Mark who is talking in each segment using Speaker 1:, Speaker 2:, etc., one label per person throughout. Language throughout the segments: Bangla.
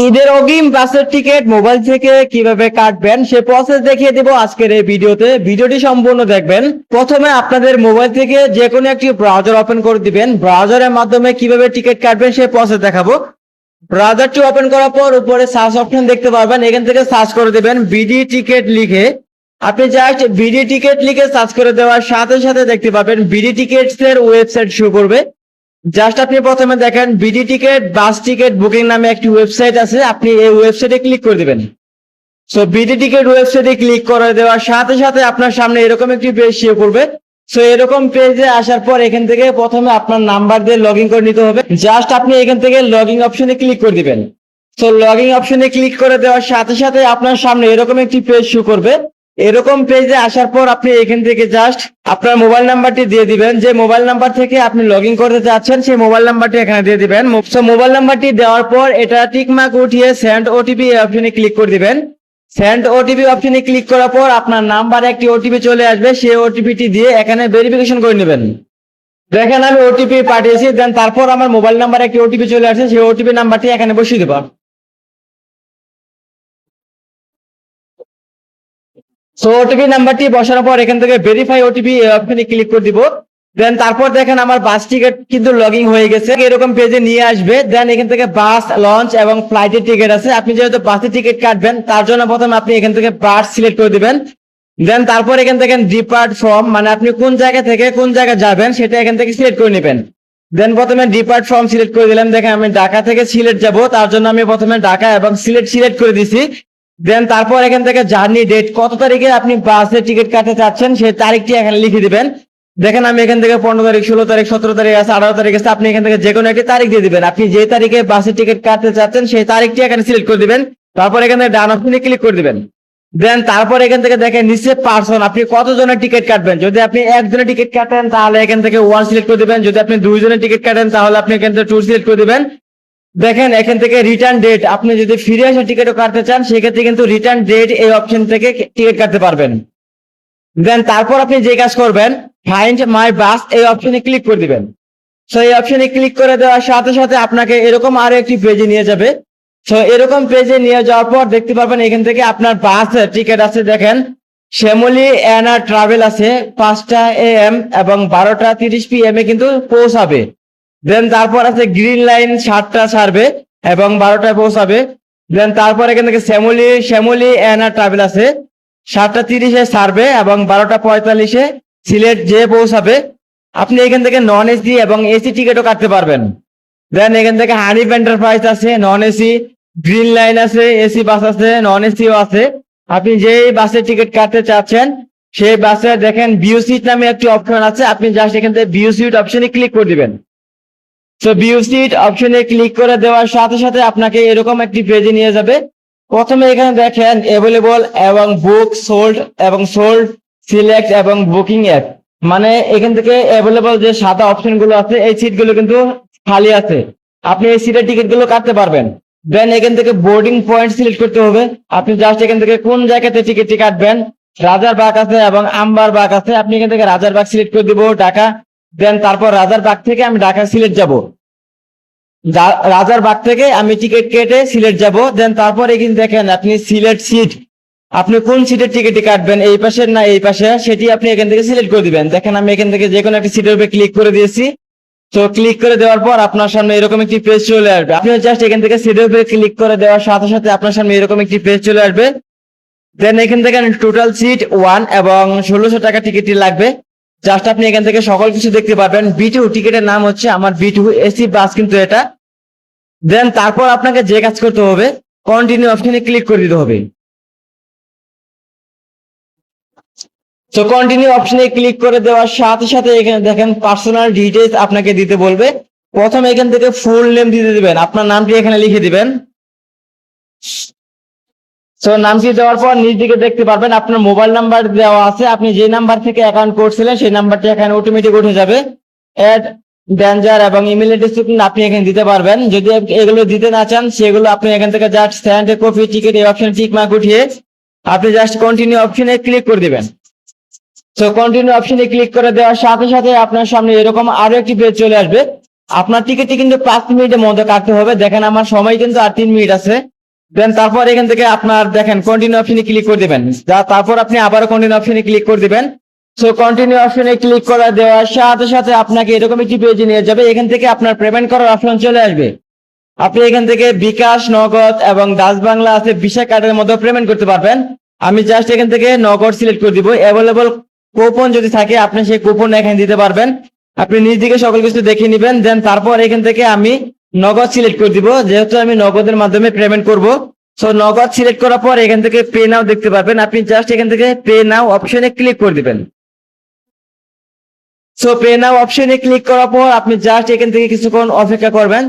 Speaker 1: ঈদের অগ্রিম বাসের টিকিট মোবাইল থেকে কিভাবে কাটবেন সে প্রসেস দেখিয়ে দেব আজকের এই ভিডিওতে। ভিডিওটি সম্পূর্ণ দেখবেন। প্রথমে আপনাদের মোবাইল থেকে যে কোনো একটি ব্রাউজার ওপেন করে দিবেন। ব্রাউজারের মাধ্যমে কিভাবে টিকিট কাটবেন সেই প্রসেস দেখাবো। ব্রাউজারটি ওপেন করার পর উপরে সার্চ অপশন দেখতে পারবেন, এখান থেকে সার্চ করে দিবেন বিডি টিকিট লিখে। আপনি জাস্ট বিডি টিকিট লিখে সার্চ করে দেওয়ার সাথে সাথে দেখতে পাবেন বিডি টিকিটস এর ওয়েবসাইট শো করবে। জাস্ট আপনি প্রথমে দেখেন বিডি টিকিট বাস টিকিট বুকিং নামে একটি ওয়েবসাইট আছে, আপনি এই ওয়েবসাইটে ক্লিক করে দিবেন। সো বিডি টিকিট ওয়েবসাইটে ক্লিক করে দেওয়ার সাথে সাথে আপনার সামনে এরকম একটি পেজ শো করবে। সো এরকম পেজে আসার পর এখান থেকে প্রথমে আপনার নাম্বার দিয়ে লগ ইন করে নিতে হবে। জাস্ট আপনি এখান থেকে লগ ইন অপশনে ক্লিক করে দিবেন। সো লগ ইন অপশনে ক্লিক করে দেওয়ার সাথে সাথে আপনার সামনে এরকম একটি পেজ শো করবে। এরকম পেজে আসার পর আপনি এখান থেকে জাস্ট আপনার মোবাইল নাম্বারটি দিয়ে দিবেন। যে মোবাইল নাম্বার থেকে আপনি লগ ইন করতে চাচ্ছেন সেই মোবাইল নাম্বারটি এখানে দিয়ে দিবেন। সো মোবাইল নাম্বারটি দেওয়ার পর এটা টিক মার্ক উঠিয়ে সেন্ড ওটিপি অপশনে ক্লিক করে দিবেন। সেন্ড ওটিপি অপশনে ক্লিক করার পর আপনার নাম্বারে একটি ওটিপি চলে আসবে, সেই ওটিপিটি দিয়ে এখানে ভেরিফিকেশন করে নেবেন। দেখেন আমি ওটিপি পাঠিয়েছি, দেন তারপর আমার মোবাইল নাম্বারে একটি ওটিপি চলে আসছে, সেই ওটিপি নাম্বারটি এখানে বসিয়ে দেবো। সো ওটিপি নাম্বারটি বসানোর পর এখান থেকে ভেরিফাই ওটিপি অপশনে ক্লিক করে দিব। দেন তারপর দেখেন আমার বাস টিকিট কিন্তু লগইন হয়ে গেছে, এরকম পেজে নিয়ে আসবে। দেন এখান থেকে বাস লঞ্চ এবং ফ্লাইটের টিকিট আছে, আপনি যেহেতু বাসের টিকিট কাটবেন তার জন্য প্রথমে আপনি এখান থেকে বাস সিলেক্ট করে দিবেন। দেন তারপর এখান থেকে ডিপার্ট ফ্রম, মানে আপনি কোন জায়গা থেকে কোন জায়গায় যাবেন সেটা এখান থেকে সিলেক্ট করে নেবেন। দেন প্রথমে ডিপার্ট ফ্রম সিলেক্ট করে দিলাম। দেখেন আমি ঢাকা থেকে সিলেট যাব, তার জন্য আমি প্রথমে ঢাকা এবং সিলেট সিলেক্ট করে দিছি। দেন তারপর এখান থেকে জার্নি ডেট, কত তারিখে আপনি বাসের টিকিট কাটতে চাচ্ছেন সেই তারিখটি এখানে লিখে দিবেন। দেখেন আমি এখান থেকে 15 তারিখ, 16 তারিখ, 17 তারিখ আছে, 18 তারিখ আছে, আপনি এখান থেকে যে কোনো একটি তারিখ দিয়ে দিবেন। আপনি যে তারিখে বাসের টিকিট কাটতে চাচ্ছেন সেই তারিখটি এখানে সিলেক্ট করে দিবেন। তারপর এখান থেকে ডান অপশনে ক্লিক করে দিবেন। দেন তারপর এখান থেকে দেখেন নিচে পার্সন, আপনি কতজনের টিকিট কাটবেন। যদি আপনি একজনের টিকিট কাটেন তাহলে এখান থেকে 1 সিলেক্ট করে দিবেন। যদি আপনি 2 জনের টিকিট কাটেন তাহলে আপনি এখান থেকে 2 সিলেক্ট করে দিবেন। দেখেন এখান থেকে রিটার্ন ডেট, আপনি যদি ফিরে আসা টিকিটও কাটতে চান সেক্ষেত্রে কিন্তু রিটার্ন ডেট এই অপশন থেকে টিকিট কাটতে পারবেন। দেন তারপর আপনি যে কাজ করবেন ফাইন্ড মাই বাস এই অপশনে ক্লিক করে দিবেন। সো এই অপশনে ক্লিক করে দেওয়ার সাথে সাথে আপনাকে এরকম আরো একটি পেজে নিয়ে যাবে। সো এরকম পেজে নিয়ে যাওয়ার পর দেখতে পারবেন এখান থেকে আপনার বাস টিকিট আছে। দেখেন শ্যামলী এনার ট্রাভেল আছে, 5টা AM এবং 12:30 PM এ কিন্তু পৌঁছাবে। দেন তারপর আছে গ্রিন লাইন 7টা ছাড়বে এবং 12টায় পৌঁছাবে। দেন তারপর এখান থেকে শ্যামলী এনার ট্রাভেল আছে, 7:30 ছাড়বে এবং 12:45 সিলেট যে পৌঁছাবে। আপনি এখান থেকে নন এসি এবং এসি টিকিটও কাটতে পারবেন। দেন এখান থেকে হানিফ এন্টারপ্রাইজ আছে, নন এসি, গ্রিন লাইন আছে, এসি বাস আছে, নন এসিও আছে। আপনি যেই বাসের টিকিট কাটতে চাচ্ছেন সেই বাসে দেখেন ভিউ সিট নামে একটি অপশন আছে, আপনি জাস্ট এখান থেকে ভিউ সিট অপশনে ক্লিক করে দিবেন। তো ভিউ সিট অপশনে ক্লিক করে দেওয়ার সাথে সাথে আপনাকে এরকম একটি পেজে নিয়ে যাবে। প্রথমে এখানে দেখেন অ্যাভেলেবল এবং বুক, সোল্ড এবং সোল্ড, সিলেক্ট এবং বুকিং অ্যাপ, মানে এখান থেকে অ্যাভেলেবল যে সাদা অপশন গুলো আছে এই সিট গুলো কিন্তু খালি আছে, আপনি এই সিটের টিকিট গুলো কাটতে পারবেন। দেন এখান থেকে বোর্ডিং পয়েন্ট সিলেক্ট করতে হবে, আপনি জাস্ট এখান থেকে কোন জায়গাতে টিকিটটি কাটবেন। রাজারবাগ আছে এবং আম্বারবাগ আছে, আপনি এখান থেকে রাজারবাগ সিলেক্ট করে দিব, ঢাকা। দেন তারপর রাজারবাগ থেকে আমি ঢাকা সিলেট যাব, রাজারবাগ থেকে আমি টিকিট কেটে সিলেট যাব। দেন তারপর এখানে দেখেন আপনি সিলেট সিট, আপনি কোন সিটের টিকিট কাটবেন, এই পাশের না এই পাশে, সেটি আপনি এখান থেকে সিলেক্ট করে দিবেন। দেখেন আমি এখান থেকে যে কোনো একটা সিটের উপরে ক্লিক করে দিয়েছি। তো ক্লিক করে দেওয়ার পর আপনার সামনে এরকম একটি পেজ চলে আসবে, আপনি জাস্ট এখান থেকে সিটের উপরে ক্লিক করে দেওয়ার সাথে সাথে আপনার সামনে এরকম একটি পেজ চলে আসবে। দেন এখান থেকে টোটাল সিট 1 এবং 1600 টাকা টিকিটটি লাগবে। জাস্ট আপনি এখান থেকে সকল কিছু দেখতে পারবেন। B2 টিকিটের নাম হচ্ছে আমার B2 এসি বাস কিন্তু এটা। দেন তারপর আপনাকে যে কাজ করতে হবে কন্টিনিউ অপশনে ক্লিক করে দিতে হবে। তো কন্টিনিউ অপশনে ক্লিক করে দেওয়ার সাথে সাথে এখানে দেখেন পার্সোনাল ডিটেইলস আপনাকে দিতে বলবে। প্রথমে এখান থেকে ফুল নেম দিতে দিবেন, আপনার নামটি এখানে লিখে দিবেন। তো নামটি দেওয়ার পর নিচ দিকে দেখতে পারবেন আপনার মোবাইল নাম্বার দেওয়া আছে, আপনি যে নাম্বার থেকে অ্যাকাউন্ট করছিলেন সেই নাম্বারটি এখানে অটোমেটিক উঠে যাবে। অ্যাড ডেঞ্জার এবং ইমেল অ্যাড্রেস আপনি এখানে দিতে পারবেন। যদি এগুলো দিতে না চান সেগুলো আপনি এখান থেকে জাস্ট সেন্ড এ কপি টিকিট এই অপশন টিক মার্ক উঠিয়ে আপনি জাস্ট কন্টিনিউ অপশনে ক্লিক করে দিবেন। তো কন্টিনিউ অপশনে ক্লিক করে দেওয়ার সাথে সাথে আপনার সামনে এরকম আরো একটি পেজ চলে আসবে। আপনার টিকিটটি কিন্তু 5 মিনিটের মধ্যে কাটতে হবে। দেখেন আমার সময় কিন্তু আর 3 মিনিট আছে। দেন তারপর এখান থেকে আপনার দেখেন কন্টিনিউ অপশনে ক্লিক করে দিবেন। তারপর আপনি আবারও কন্টিনিউ অপশনে ক্লিক করে দিবেন। সো কন্টিনিউ অপশনে ক্লিক করে দেওয়ার সাথে সাথে আপনাকে এরকম একটি পেজে নিয়ে যাবে। এখান থেকে আপনার পেমেন্ট করার অপশন চলে আসবে। আপনি এখান থেকে বিকাশ, নগদ এবং ডাচ বাংলা আছে ভিসা কার্ডের মধ্যে পেমেন্ট করতে পারবেন। আমি জাস্ট এখান থেকে নগদ সিলেক্ট করে দিব। অ্যাভেলেবল কুপন যদি থাকে আপনি সেই কুপন এখানে দিতে পারবেন। আপনি নিজ দিকে সকল কিছু দেখে নেবেন। দেন তারপর এখান থেকে আমি নগদ সিলেক্ট করে দিব, যেহেতু আমি নগদের মাধ্যমে পেমেন্ট করব। সো নগদ সিলেক্ট করার পর এখান থেকে পে নাও দেখতে পারবেন। আপনি জাস্ট এখান থেকে পে নাও অপশনে ক্লিক করে দিবেন। সো পে নাও অপশনে ক্লিক করার পর আপনি জাস্ট এখান থেকে কিছুক্ষণ অপেক্ষা করবেন।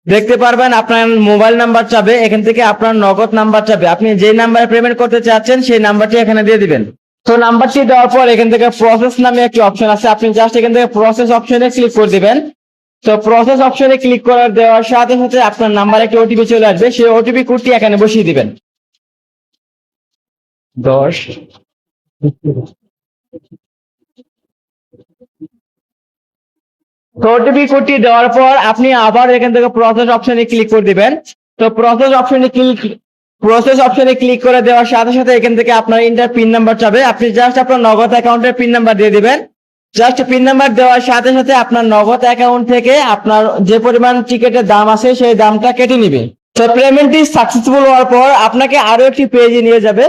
Speaker 1: দেখতে পারবেন আপনার মোবাইল নাম্বার চাবে, এখান থেকে আপনার নগদ নাম্বার চাবে। আপনি যে নাম্বারে পেমেন্ট করতে চাচ্ছেন সেই নাম্বারটি এখানে দিয়ে দিবেন। তো নাম্বারটি দেওয়ার পর এখান থেকে প্রসেস নামে একটি অপশন আছে, আপনি জাস্ট এখান থেকে প্রসেস অপশনে ক্লিক করে দিবেন। তো প্রসেস অপশনে ক্লিক করার দেওয়ার সাথে সাথে আপনার নাম্বারে একটি ওটিপি চলে আসবে, সেই ওটিপি কোডটি এখানে বসিয়ে দিবেন। 10 তো ওটিপি কোডটি দেওয়ার পর আপনি আবার এখান থেকে প্রসেস অপশনে ক্লিক করে দিবেন। তো প্রসেস অপশনে ক্লিক করে দেওয়ার সাথে সাথে এখান থেকে আপনার ইন্টার পিন নাম্বার চাবে। আপনি জাস্ট আপনার নগদ অ্যাকাউন্টের পিন নাম্বার দিয়ে দিবেন। জাস্ট পিন নাম্বার দেওয়ার সাথে সাথে আপনার নগদ অ্যাকাউন্ট থেকে আপনার যে পরিমাণ টিকিটের দাম আছে সেই দামটা কেটে নিবে। তো পেমেন্টটি সাকসেসফুল হওয়ার পর আপনাকে আরো একটি পেজে নিয়ে যাবে।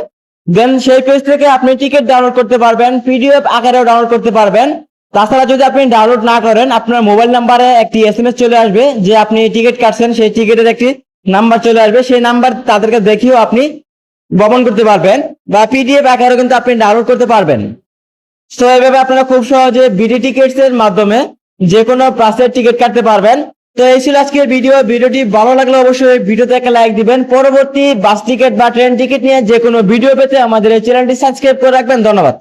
Speaker 1: দেন সেই পেজ থেকে আপনি টিকিট ডাউনলোড করতে পারবেন, পিডিএফ আকারেও ডাউনলোড করতে পারবেন। তাছাড়া যদি আপনি ডাউনলোড না করেন আপনার মোবাইল নাম্বারে একটি এসএমএস চলে আসবে যে আপনি টিকিট কাটছেন, সেই টিকিটের একটি নাম্বার চলে আসবে। সেই নাম্বার তাদেরকে দেখিয়েও আপনি ভ্রমণ করতে পারবেন বা পিডিএফ আকারেও কিন্তু আপনি ডাউনলোড করতে পারবেন। তো এইভাবে আপনারা খুব সহজে বিডি টিকিটস এর মাধ্যমে যে কোনো বাসের টিকিট কাটতে পারবেন। তো এই ছিল আজকের ভিডিওটি ভালো লাগলে অবশ্যই ভিডিওতে একটা লাইক দিবেন। পরবর্তী বাস টিকিট বা ট্রেন টিকিট নিয়ে যে কোনো ভিডিও পেতে আমাদের এই চ্যানেলটি সাবস্ক্রাইব করে রাখবেন। ধন্যবাদ।